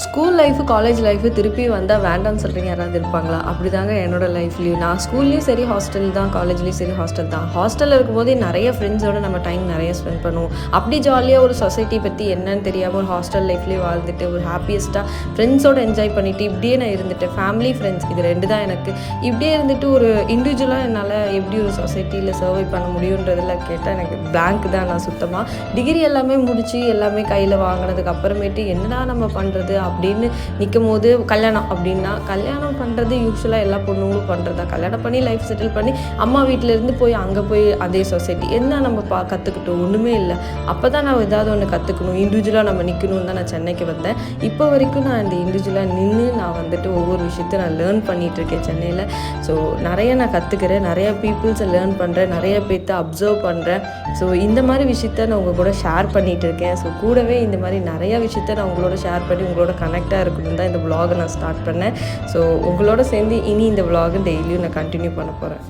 School life, college life திருப்பி வந்தால் வேண்டாம்னு சொல்கிறீங்க யாராவது இருப்பாங்களா? அப்படி தாங்க என்னோடய லைஃப்லேயும். நான் ஸ்கூல்லேயும் சரி ஹாஸ்டல் தான், காலேஜ்லேயும் சரி ஹாஸ்டல் தான். ஹாஸ்டலில் இருக்கும்போதே நிறைய ஃப்ரெண்ட்ஸோடு நம்ம டைம் நிறைய ஸ்பெண்ட் பண்ணுவோம். அப்படி ஜாலியாக ஒரு சொசைட்டி பற்றி என்னன்னு தெரியாமல் ஒரு ஹாஸ்டல் லைஃப்லேயே வாழ்ந்துட்டு ஒரு ஹாப்பியஸ்ட்டாக ஃப்ரெண்ட்ஸோடு என்ஜாய் பண்ணிவிட்டு இப்படியே நான் இருந்துட்டேன். ஃபேமிலி, ஃப்ரெண்ட்ஸ் இது 2 தான் எனக்கு. இப்படியே இருந்துட்டு ஒரு இண்டிவிஜுவலாக என்னால் எப்படி ஒரு சொசைட்டியில் சர்வை பண்ண முடியுன்றதில் கேட்டால் எனக்கு பிளாங்க் தான். நான் சுத்தமாக டிகிரி எல்லாமே முடித்து எல்லாமே கையில் வாங்கினதுக்கு அப்புறமேட்டு என்னடா நம்ம பண்ணுறது அப்படின்னு நிற்கும் போது கல்யாணம் அப்படின்னா, கல்யாணம் பண்ணுறது யூஸ்வலாக எல்லா பொண்ணுங்களும் பண்ணுறது தான். கல்யாணம் பண்ணி லைஃப் செட்டில் பண்ணி அம்மா வீட்டிலேருந்து போய் அங்கே போய் அதே சொசைட்டி என்ன நம்ம கற்றுக்கிட்டோம்? ஒன்றுமே இல்லை. அப்போ தான் நான் ஏதாவது ஒன்று கற்றுக்கணும், இண்டிவிஜுவலாக நம்ம நிற்கணும்னு தான் நான் சென்னைக்கு வந்தேன். இப்போ வரைக்கும் நான் இந்த இண்டிவிஜுவலாக நின்று நான் வந்துட்டு ஒவ்வொரு விஷயத்தையும் நான் லேர்ன் பண்ணிகிட்ருக்கேன் சென்னையில். ஸோ நிறைய நான் கற்றுக்கிறேன், நிறைய பீப்புள்ஸை லேர்ன் பண்ணுறேன், நிறைய பேர்த்த அப்சர்வ் பண்ணுறேன். ஸோ இந்த மாதிரி விஷயத்த நான் உங்கள் கூட ஷேர் பண்ணிகிட்டு இருக்கேன். ஸோ கூடவே இந்த மாதிரி நிறைய விஷயத்த நான் உங்களோட ஷேர் பண்ணி உங்களோட கனெக்டாக இருக்கணும் தான் இந்த விலாகை நான் ஸ்டார்ட் பண்ணேன். ஸோ உங்களோட சேர்ந்து இனி இந்த விலாகை டெய்லியும் நான் கண்டினியூ பண்ண போகிறேன்.